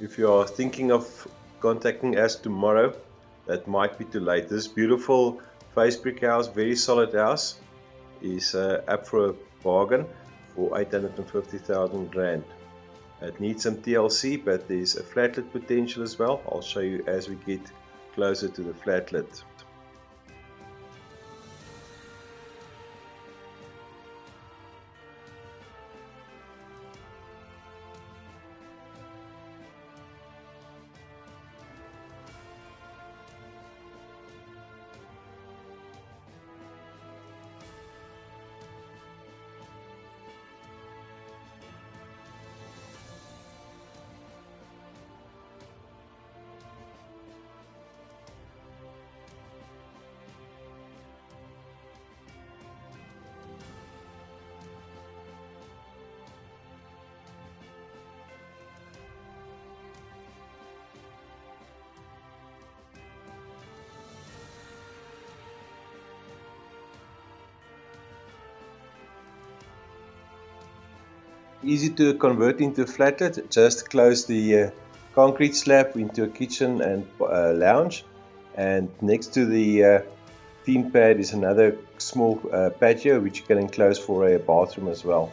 If you are thinking of contacting us tomorrow, that might be too late. This beautiful face brick house, very solid house, is up for a bargain for 850,000 rand. It needs some TLC, but there's a flatlet potential as well. I'll show you as we get closer to the flatlet. Easy to convert into a flatlet. Just close the concrete slab into a kitchen and lounge, and next to the theme pad is another small patio which you can enclose for a bathroom as well.